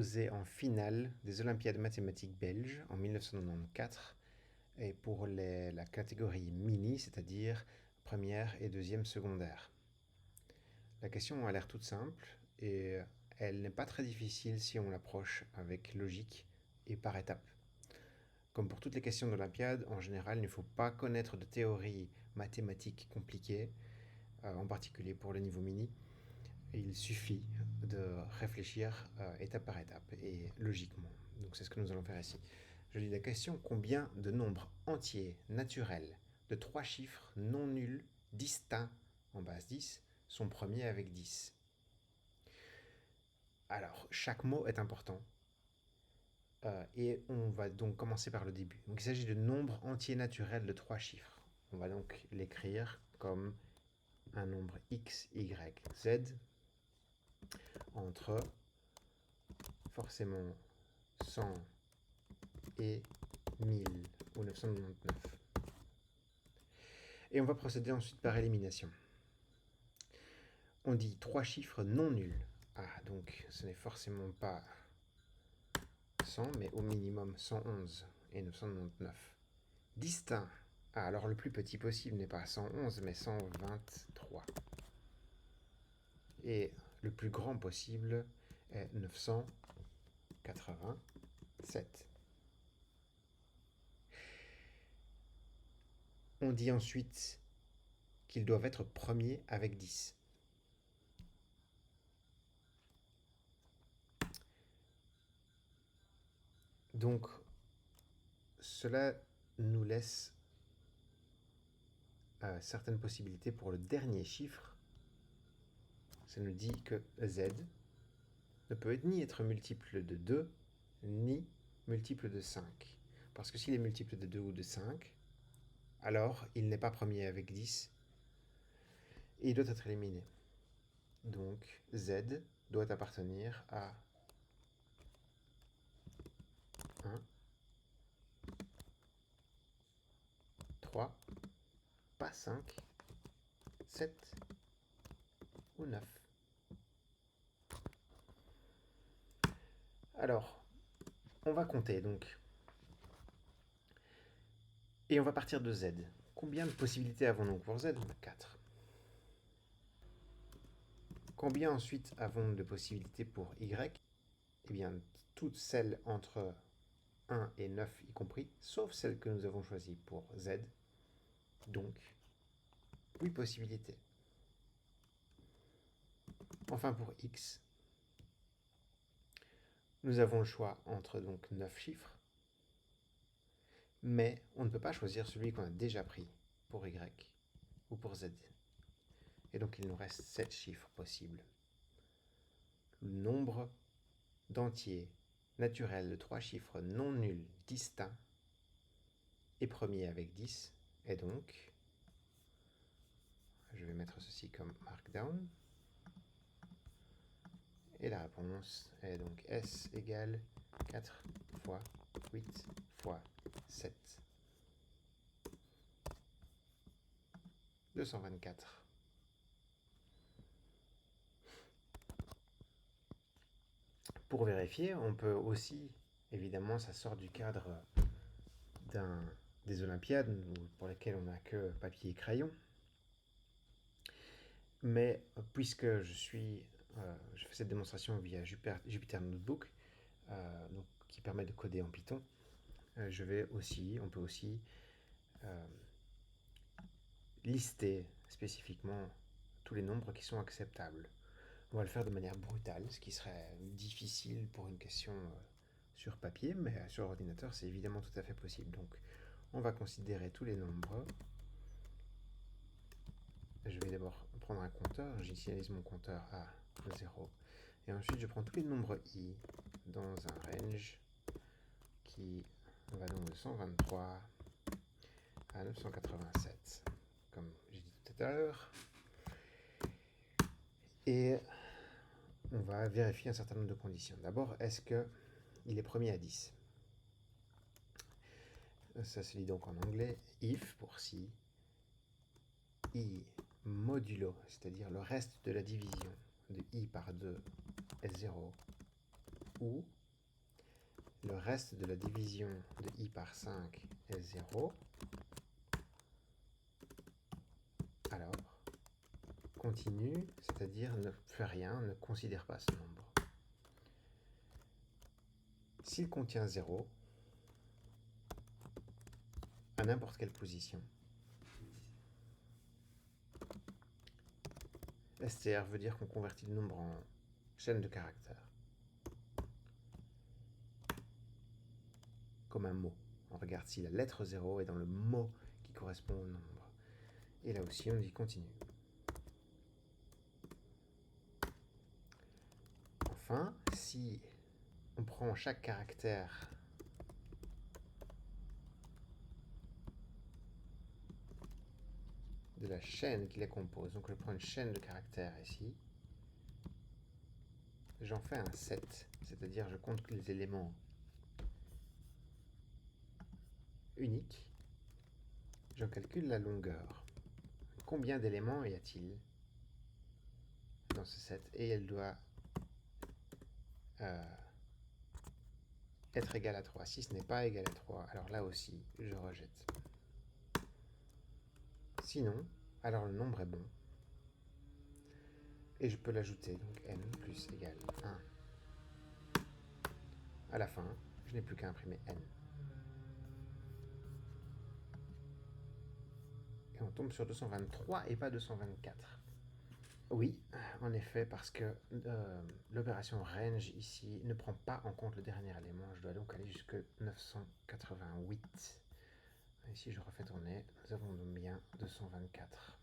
Posé en finale des Olympiades mathématiques belges en 1994 et pour la catégorie mini, c'est-à-dire première et deuxième secondaire. La question a l'air toute simple et elle n'est pas très difficile si on l'approche avec logique et par étapes. Comme pour toutes les questions d'Olympiade, en général, il ne faut pas connaître de théorie mathématique compliquée, en particulier pour le niveau mini. Il suffit de réfléchir étape par étape et logiquement. Donc c'est ce que nous allons faire ici. Je lis la question: combien de nombres entiers naturels de 3 chiffres non nuls distincts en base 10 sont premiers avec 10? Alors, chaque mot est important. Et on va donc commencer par le début. Donc il s'agit de nombres entiers naturels de 3 chiffres. On va donc l'écrire comme un nombre x, y, z entre forcément 100 et 1000 ou 999. Et on va procéder ensuite par élimination. On dit 3 chiffres non nuls. Ah, donc ce n'est forcément pas 100, mais au minimum 111 et 999. Distinct. Ah, alors le plus petit possible n'est pas 111, mais 123. Et le plus grand possible est 987. On dit ensuite qu'ils doivent être premiers avec 10. Donc, cela nous laisse certaines possibilités pour le dernier chiffre. Ça nous dit que z ne peut ni être multiple de 2, ni multiple de 5. Parce que s'il est multiple de 2 ou de 5, alors il n'est pas premier avec 10, et il doit être éliminé. Donc z doit appartenir à 1, 3, pas 5, 7 ou 9. Alors, on va compter donc. Et on va partir de z. Combien de possibilités avons-nous pour z? On a 4. Combien ensuite avons-nous de possibilités pour y? Eh bien, toutes celles entre 1 et 9 y compris, sauf celle que nous avons choisie pour z. Donc, 8 possibilités. Enfin, pour x, nous avons le choix entre donc 9 chiffres, mais on ne peut pas choisir celui qu'on a déjà pris pour y ou pour z. Et donc, il nous reste 7 chiffres possibles. Le nombre d'entiers naturels de 3 chiffres non nuls distincts et premier avec 10 est donc, je vais mettre ceci comme markdown, et la réponse est donc S égale 4 fois 8 fois 7. 224. Pour vérifier, on peut aussi, évidemment, ça sort du cadre des Olympiades pour lesquelles on n'a que papier et crayon. Mais puisque je fais cette démonstration via Jupyter Notebook, donc, qui permet de coder en Python, on peut aussi lister spécifiquement tous les nombres qui sont acceptables. On va le faire de manière brutale, ce qui serait difficile pour une question sur papier, mais sur ordinateur, c'est évidemment tout à fait possible. Donc, on va considérer tous les nombres. Je vais d'abord prendre un compteur, j'initialise mon compteur à 0, et ensuite je prends tous les nombres i dans un range qui va donc de 123 à 987, comme j'ai dit tout à l'heure. Et on va vérifier un certain nombre de conditions. D'abord, est-ce qu'il est premier à 10? Ça se lit donc en anglais, if pour si, i modulo, c'est-à-dire le reste de la division de i par 2 est 0, où le reste de la division de I par 5 est 0, alors continue, c'est-à-dire ne fait rien, ne considère pas ce nombre. S'il contient 0, à n'importe quelle position, str veut dire qu'on convertit le nombre en chaîne de caractères, comme un mot. On regarde si la lettre 0 est dans le mot qui correspond au nombre. Et là aussi, on dit continue. Enfin, si on prend chaque caractère de la chaîne qui les compose, donc je prends une chaîne de caractères ici, j'en fais un set, c'est-à-dire je compte les éléments uniques, j'en calcule la longueur. Combien d'éléments y a-t-il dans ce set? Et elle doit être égale à 3. Si ce n'est pas égal à 3, alors là aussi, je rejette. Sinon, alors le nombre est bon. Et je peux l'ajouter, donc n plus égale 1. À la fin, je n'ai plus qu'à imprimer n. Et on tombe sur 223 et pas 224. Oui, en effet, parce que l'opération range ici ne prend pas en compte le dernier élément. Je dois donc aller jusqu'à 988. Et si je refais tourner, nous avons donc bien 224.